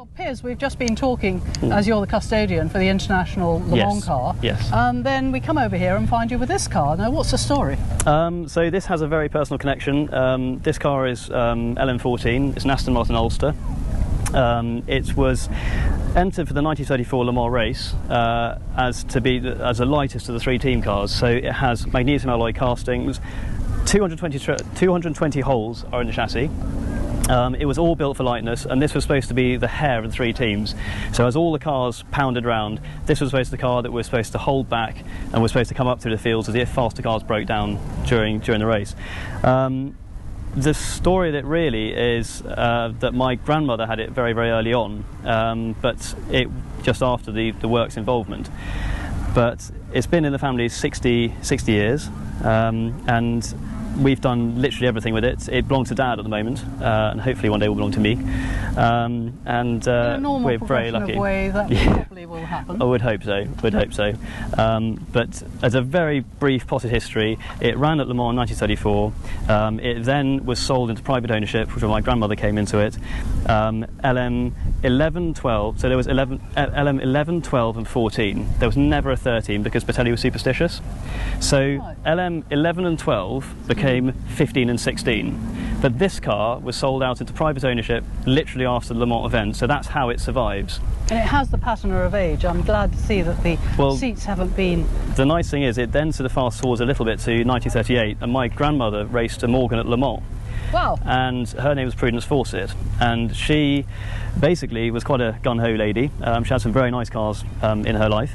Well, Piers, we've just been talking, as you're the custodian for the International Le Mans car. Yes. And then we come over here and find you with this car. Now, what's the story? So this has a very personal connection. This car is LM14. It's an Aston Martin Ulster. It was entered for the 1934 Le Mans race as the lightest of the three team cars. So it has magnesium alloy castings. 220 holes are in the chassis. It was all built for lightness, and this was supposed to be the hair of the three teams. So as all the cars pounded round, this was supposed to be the car that was supposed to hold back and was supposed to come up through the fields as if faster cars broke down during the race. The story of it really is that my grandmother had it very, very early on, but it just after the works involvement. But it's been in the family 60 years, and we've done literally everything with it. It belongs to Dad at the moment, and hopefully one day will belong to me. And we're very lucky. Way, that probably will happen. I would hope so. But as a very brief potted history, it ran at Le Mans in 1934. It then was sold into private ownership, which my grandmother came into it. LM11, 12. So there was LM11, 12, and 14. There was never a 13 because Bertelli was superstitious. So right. LM11 and 12 became 15 and 16, but this car was sold out into private ownership literally after the Le Mans event, so that's how it survives. And it has the patina of age. I'm glad to see that the seats haven't been... The nice thing is it then sort of fast forwards a little bit to 1938, and my grandmother raced a Morgan at Le Mans. Wow. And her name was Prudence Fawcett, and she basically was quite a gun-ho lady. She had some very nice cars in her life.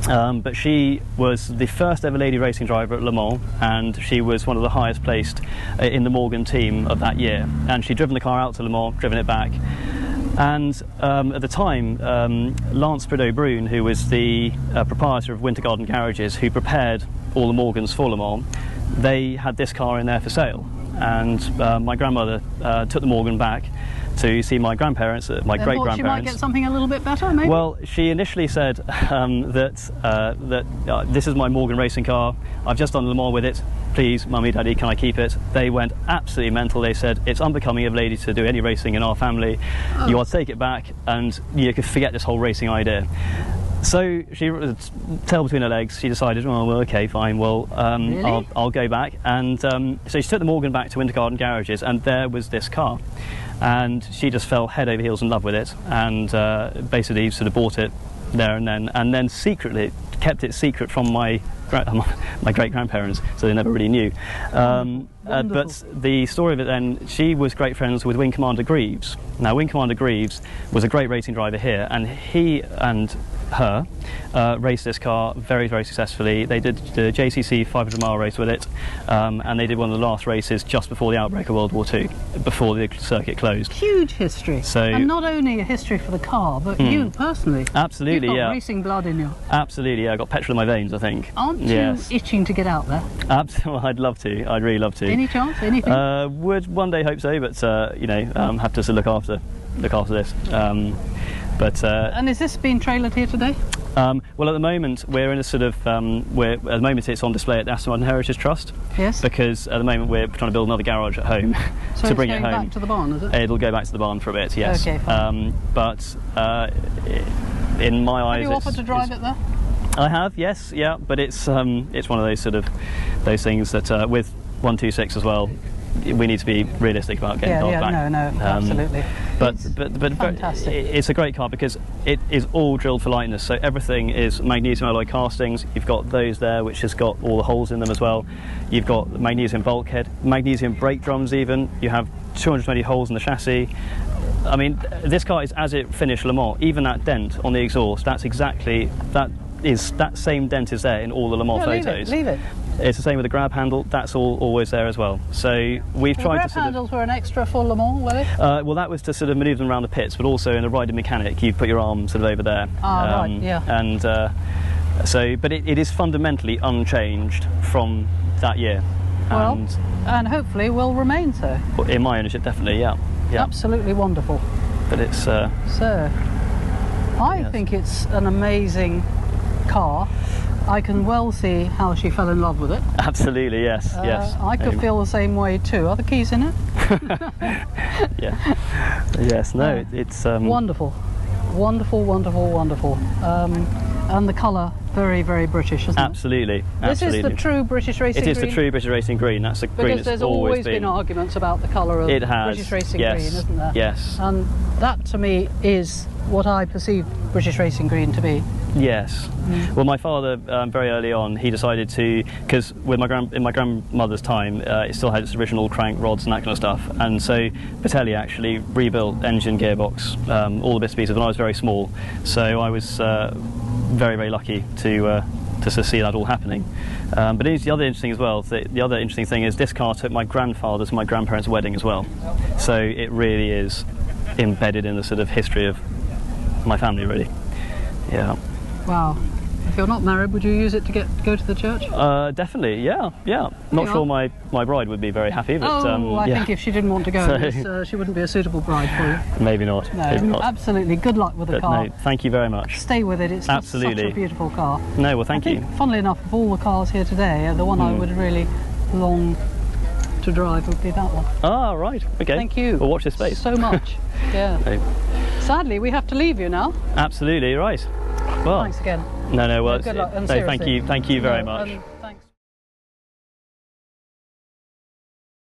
But she was the first ever lady racing driver at Le Mans, and she was one of the highest placed in the Morgan team of that year. And she'd driven the car out to Le Mans, driven it back. And at the time, Lance Prideaux-Brune, who was the proprietor of Winter Garden Garages, who prepared all the Morgans for Le Mans, they had this car in there for sale. And my grandmother took the Morgan back to see my grandparents, my great-grandparents. She might get something a little bit better, maybe? Well, she initially said that this is my Morgan racing car. I've just done Le Mans with it. Please, Mummy, Daddy, can I keep it? They went absolutely mental. They said, it's unbecoming of a lady to do any racing in our family. You ought to take it back, and you could forget this whole racing idea. So she, tail between her legs, she decided, oh, well, okay, fine, well, really? I'll go back. And so she took the Morgan back to Winter Garden Garages, and there was this car. And she just fell head over heels in love with it, and basically sort of bought it there and then secretly kept it secret from my great-grandparents, so they never really knew. But the story of it then, she was great friends with Wing Commander Greaves. Now, Wing Commander Greaves was a great racing driver here, and he and her raced this car very, very successfully. They did the JCC 500-mile race with it, and they did one of the last races just before the outbreak of World War II, before the circuit closed. Huge history. So, and not only a history for the car, but you personally. Absolutely, You've got racing blood in you. Absolutely, yeah. I've got petrol in my veins, I think. Aren't you itching to get out there? Absolutely, I'd love to. I'd really love to. Any chance? Anything? Would one day hope so, but have to look after this. And is this being trailered here today? Well, at the moment we're in a sort of at the moment it's on display at the Aston Martin Heritage Trust. Yes. Because at the moment we're trying to build another garage at home so to bring it home. Back to the barn, is it? It'll go back to the barn for a bit, yes. Okay, fine. But in my eyes, have you offered to drive it there? I have, yes, yeah. But it's one of those things that with 126 as well, we need to be realistic about getting cars back. No, absolutely. But fantastic. It's a great car because it is all drilled for lightness. So everything is magnesium alloy castings. You've got those there, which has got all the holes in them as well. You've got magnesium bulkhead, magnesium brake drums. Even you have 220 holes in the chassis. I mean, this car is as it finished Le Mans. Even that dent on the exhaust, that same dent is there in all the Le Mans photos. Leave it. It's the same with the grab handle. That's always there as well. So we've tried to grab handles were an extra for Le Mans, were they? Well, that was to sort of manoeuvre them around the pits, but also in a riding mechanic, you put your arm sort of over there. Right, yeah. And but it is fundamentally unchanged from that year. Well, and hopefully will remain so. In my ownership, definitely, yeah. Absolutely wonderful. But it's I think it's an amazing car. I can well see how she fell in love with it. Absolutely, yes, yes. I could feel the same way too. Are the keys in it? Yeah. Yes, no, it's... Wonderful. Wonderful, wonderful, wonderful. And the colour, very, very British, isn't it? Absolutely, This absolutely. is the true British racing green? It is the true British racing green. That's the green Because it's there's always been arguments about the colour of British racing green, isn't there? Yes. And that, to me, is what I perceive British racing green to be. Yes. Well, my father, very early on, he decided to, because with in my grandmother's time, it still had its original crank rods and that kind of stuff, and so Patelli actually rebuilt engine, gearbox, all the bits and pieces when I was very small. So I was very, very lucky to see that all happening. But it is the other interesting as well. The other interesting thing is this car took my grandfather's and my grandparents' wedding as well. So it really is embedded in the sort of history of my family, really. Yeah. Wow. If you're not married, would you use it to go to the church? Definitely, yeah. Not sure my bride would be very happy, but I think if she didn't want to go, she wouldn't be a suitable bride for you. Maybe not. No, maybe not. Absolutely. Good luck with the car. No, thank you very much. Stay with it. It's just such a beautiful car. No, well, thank you. Funnily enough, of all the cars here today, the one I would really long to drive would be that one. Ah, right. Okay. Thank you. Well, watch this space. So much. Yeah. Okay. Sadly, we have to leave you now. Absolutely, right. Well, thanks again. No, well, good luck. And no, thank you very much.